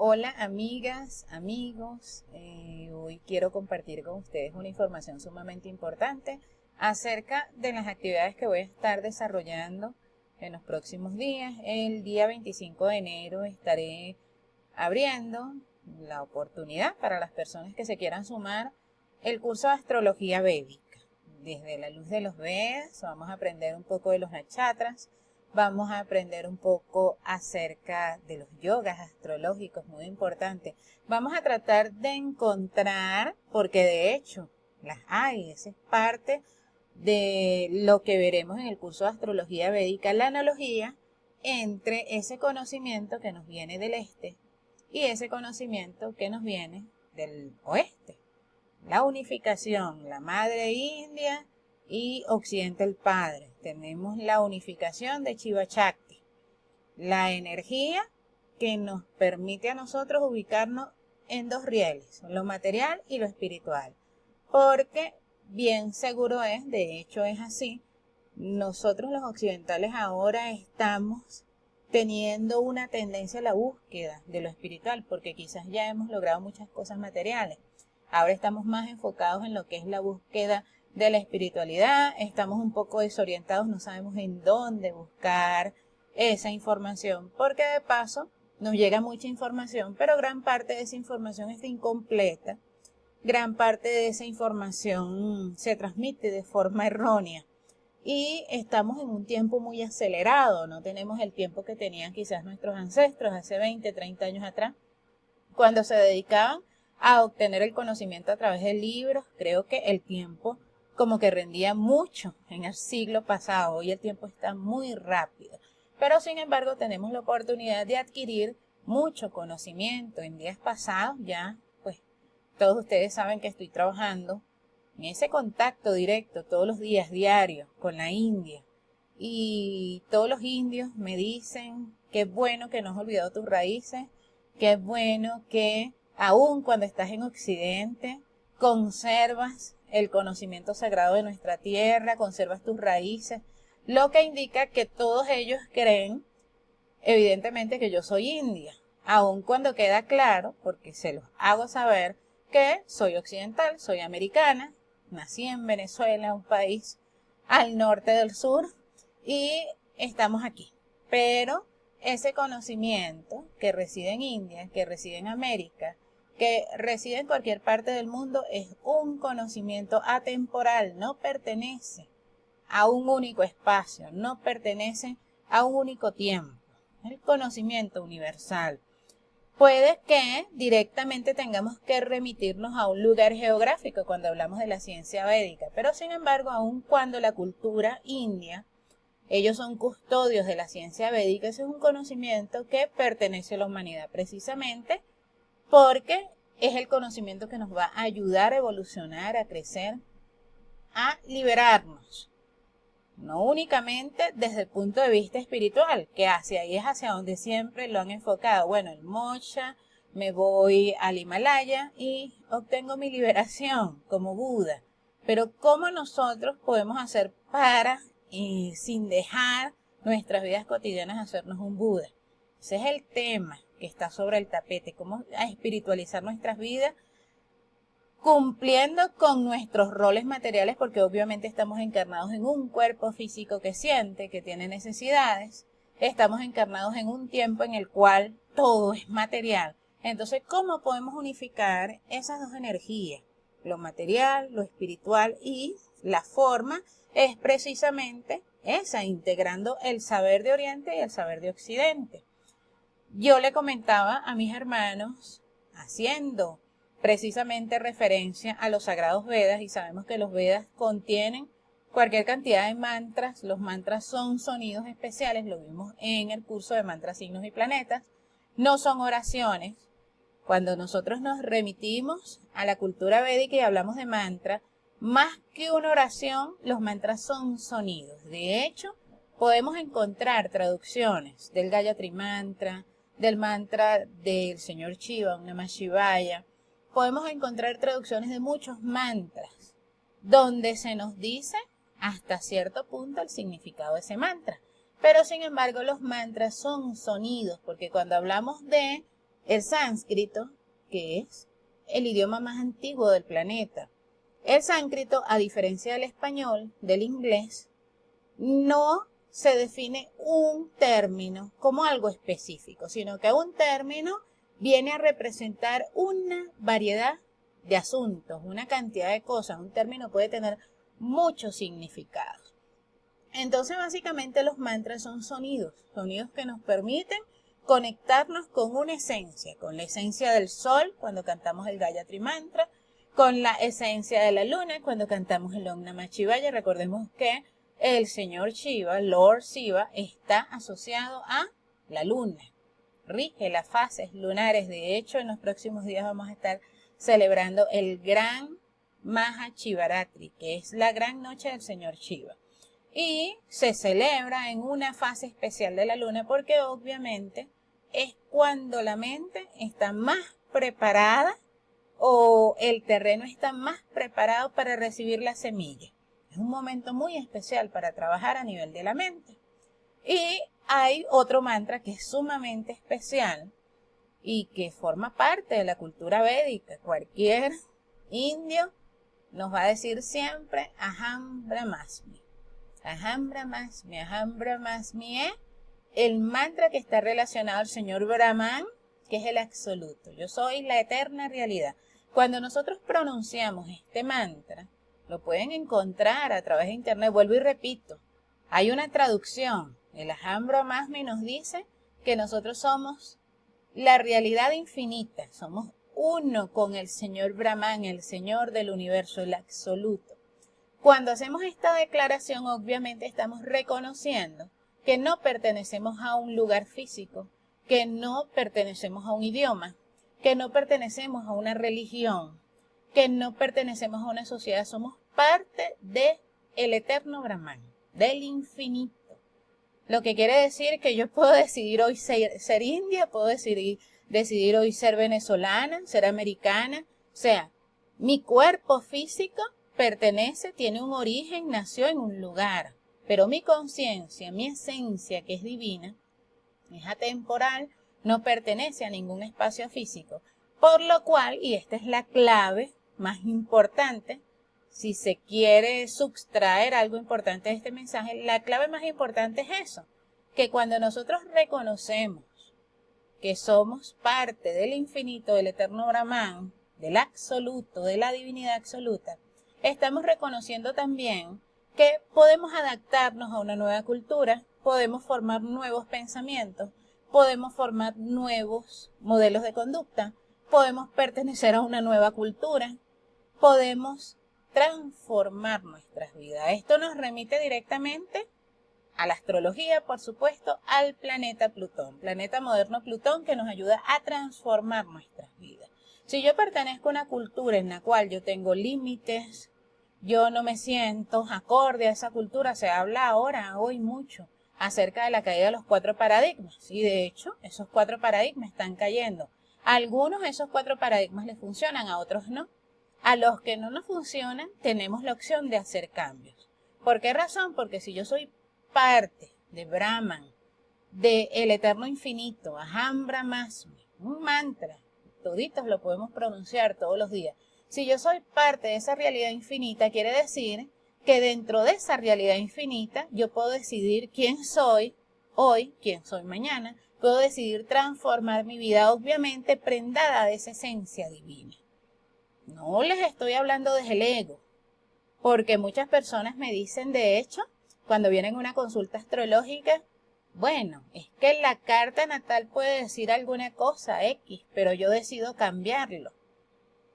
Hola amigas, amigos, hoy quiero compartir con ustedes una información sumamente importante acerca de las actividades que voy a estar desarrollando en los próximos días. El día 25 de enero estaré abriendo la oportunidad para las personas que se quieran sumar el curso de astrología védica. Desde la luz de los Vedas vamos a aprender un poco de los nakshatras. Vamos a aprender un poco acerca de los yogas astrológicos, muy importante. Vamos a tratar de encontrar, porque de hecho las hay, esa es parte de lo que veremos en el curso de astrología védica, la analogía entre ese conocimiento que nos viene del este y ese conocimiento que nos viene del oeste. La unificación, la madre India y Occidente el Padre. Tenemos la unificación de Shiva Shakti, la energía que nos permite a nosotros ubicarnos en dos rieles, lo material y lo espiritual. Porque bien seguro es, de hecho es así, nosotros los occidentales ahora estamos teniendo una tendencia a la búsqueda de lo espiritual, porque quizás ya hemos logrado muchas cosas materiales. Ahora estamos más enfocados en lo que es la búsqueda de la espiritualidad, estamos un poco desorientados, no sabemos en dónde buscar esa información, porque de paso nos llega mucha información, pero gran parte de esa información está incompleta, gran parte de esa información se transmite de forma errónea y estamos en un tiempo muy acelerado, no tenemos el tiempo que tenían quizás nuestros ancestros hace 20, 30 años atrás, cuando se dedicaban a obtener el conocimiento a través de libros. Creo que el tiempo como que rendía mucho en el siglo pasado. Hoy el tiempo está muy rápido. Pero sin embargo tenemos la oportunidad de adquirir mucho conocimiento. En días pasados ya, pues todos ustedes saben que estoy trabajando en ese contacto directo todos los días, diarios, con la India. Y todos los indios me dicen, qué bueno que no has olvidado tus raíces, qué bueno que aun cuando estás en Occidente, conservas el conocimiento sagrado de nuestra tierra, conservas tus raíces, lo que indica que todos ellos creen, evidentemente, que yo soy india, aun cuando queda claro, porque se los hago saber, que soy occidental, soy americana, nací en Venezuela, un país al norte del sur, y estamos aquí. Pero ese conocimiento que reside en India, que reside en América, que reside en cualquier parte del mundo, es un conocimiento atemporal, no pertenece a un único espacio, no pertenece a un único tiempo. El conocimiento universal. Puede que directamente tengamos que remitirnos a un lugar geográfico cuando hablamos de la ciencia védica, pero sin embargo, aun cuando la cultura india, ellos son custodios de la ciencia védica, ese es un conocimiento que pertenece a la humanidad precisamente porque es el conocimiento que nos va a ayudar a evolucionar, a crecer, a liberarnos. No únicamente desde el punto de vista espiritual, que hacia ahí es hacia donde siempre lo han enfocado. Bueno, el moksha, me voy al Himalaya y obtengo mi liberación como Buda. Pero ¿cómo nosotros podemos hacer para, sin dejar nuestras vidas cotidianas, hacernos un Buda? Ese es el tema que está sobre el tapete, cómo espiritualizar nuestras vidas cumpliendo con nuestros roles materiales, porque obviamente estamos encarnados en un cuerpo físico que siente, que tiene necesidades, estamos encarnados en un tiempo en el cual todo es material. Entonces, ¿cómo podemos unificar esas dos energías? Lo material, lo espiritual, y la forma es precisamente esa, integrando el saber de Oriente y el saber de Occidente. Yo le comentaba a mis hermanos, haciendo precisamente referencia a los sagrados Vedas, y sabemos que los Vedas contienen cualquier cantidad de mantras. Los mantras son sonidos especiales, lo vimos en el curso de mantras, signos y planetas, no son oraciones. Cuando nosotros nos remitimos a la cultura védica y hablamos de mantra, más que una oración, los mantras son sonidos. De hecho, podemos encontrar traducciones del Gayatri Mantra, del mantra del señor Shiva, un Namah Shivaya. Podemos encontrar traducciones de muchos mantras, donde se nos dice hasta cierto punto el significado de ese mantra. Pero sin embargo los mantras son sonidos, porque cuando hablamos de el sánscrito, que es el idioma más antiguo del planeta. El sánscrito, a diferencia del español, del inglés, no se define un término como algo específico, sino que un término viene a representar una variedad de asuntos, una cantidad de cosas. Un término puede tener muchos significados. Entonces, básicamente los mantras son sonidos que nos permiten conectarnos con una esencia, con la esencia del sol cuando cantamos el Gayatri Mantra, con la esencia de la luna cuando cantamos el Om Namah Shivaya. Recordemos que el señor Shiva, Lord Shiva, está asociado a la luna, rige las fases lunares. De hecho, en los próximos días vamos a estar celebrando el gran Maha Shivaratri, que es la gran noche del señor Shiva. Y se celebra en una fase especial de la luna porque obviamente es cuando la mente está más preparada o el terreno está más preparado para recibir la semilla. Es un momento muy especial para trabajar a nivel de la mente. Y hay otro mantra que es sumamente especial y que forma parte de la cultura védica. Cualquier indio nos va a decir siempre Aham Brahmasmi. Aham Brahmasmi, Aham Brahmasmi es el mantra que está relacionado al señor Brahman, que es el absoluto. Yo soy la eterna realidad. Cuando nosotros pronunciamos este mantra, lo pueden encontrar a través de internet. Vuelvo y repito, hay una traducción. El Aham Brahmasmi nos dice que nosotros somos la realidad infinita. Somos uno con el señor Brahman, el señor del universo, el absoluto. Cuando hacemos esta declaración, obviamente estamos reconociendo que no pertenecemos a un lugar físico, que no pertenecemos a un idioma, que no pertenecemos a una religión, que no pertenecemos a una sociedad. Somos parte del eterno Brahman, del infinito. Lo que quiere decir que yo puedo decidir hoy ser india, puedo decidir hoy ser venezolana, ser americana. O sea, mi cuerpo físico tiene un origen, nació en un lugar, pero mi conciencia, mi esencia, que es divina, es atemporal, no pertenece a ningún espacio físico. Por lo cual, y esta es la clave más importante, si se quiere sustraer algo importante de este mensaje, la clave más importante es eso, que cuando nosotros reconocemos que somos parte del infinito, del eterno Brahman, del absoluto, de la divinidad absoluta, estamos reconociendo también que podemos adaptarnos a una nueva cultura, podemos formar nuevos pensamientos, podemos formar nuevos modelos de conducta, podemos pertenecer a una nueva cultura, podemos transformar nuestras vidas. Esto nos remite directamente a la astrología, por supuesto, al planeta Plutón, planeta moderno Plutón, que nos ayuda a transformar nuestras vidas. Si yo pertenezco a una cultura en la cual yo tengo límites, yo no me siento acorde a esa cultura, se habla ahora, hoy mucho, acerca de la caída de los 4 paradigmas. Y de hecho, esos 4 paradigmas están cayendo. A algunos esos 4 paradigmas les funcionan, a otros no. A los que no nos funcionan, tenemos la opción de hacer cambios. ¿Por qué razón? Porque si yo soy parte de Brahman, del eterno infinito, Aham Brahmasmi, un mantra, toditos lo podemos pronunciar todos los días. Si yo soy parte de esa realidad infinita, quiere decir que dentro de esa realidad infinita yo puedo decidir quién soy hoy, quién soy mañana, puedo decidir transformar mi vida, obviamente prendada de esa esencia divina. No les estoy hablando desde el ego, porque muchas personas me dicen, de hecho, cuando vienen a una consulta astrológica, bueno, es que la carta natal puede decir alguna cosa X, pero yo decido cambiarlo.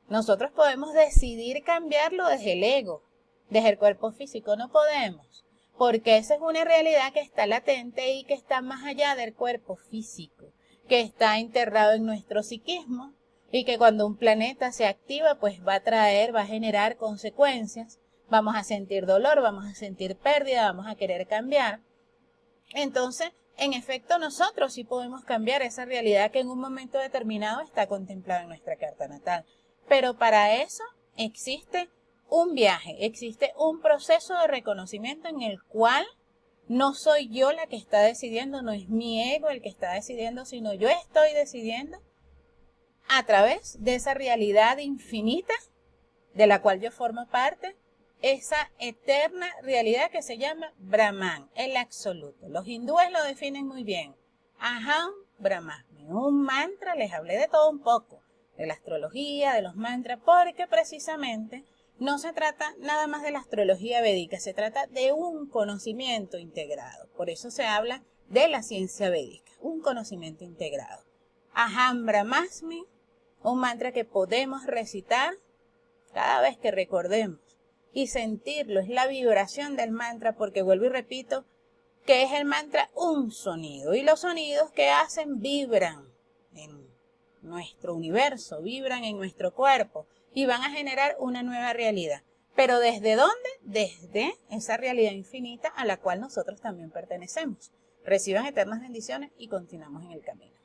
Nosotros podemos decidir cambiarlo desde el ego, desde el cuerpo físico, no podemos, porque esa es una realidad que está latente y que está más allá del cuerpo físico, que está enterrado en nuestro psiquismo y que cuando un planeta se activa, pues va a generar consecuencias, vamos a sentir dolor, vamos a sentir pérdida, vamos a querer cambiar. Entonces, en efecto, nosotros sí podemos cambiar esa realidad que en un momento determinado está contemplada en nuestra carta natal. Pero para eso existe un viaje, existe un proceso de reconocimiento en el cual no soy yo la que está decidiendo, no es mi ego el que está decidiendo, sino yo estoy decidiendo a través de esa realidad infinita de la cual yo formo parte, esa eterna realidad que se llama Brahman, el absoluto. Los hindúes lo definen muy bien. Aham Brahmasmi. Un mantra, les hablé de todo un poco, de la astrología, de los mantras, porque precisamente no se trata nada más de la astrología védica, se trata de un conocimiento integrado. Por eso se habla de la ciencia védica, un conocimiento integrado. Aham Brahmasmi, un mantra que podemos recitar cada vez que recordemos y sentirlo, es la vibración del mantra, porque vuelvo y repito, que es el mantra un sonido, y los sonidos que hacen vibran en nuestro universo, vibran en nuestro cuerpo y van a generar una nueva realidad. ¿Pero desde dónde? Desde esa realidad infinita a la cual nosotros también pertenecemos. Reciban eternas bendiciones y continuamos en el camino.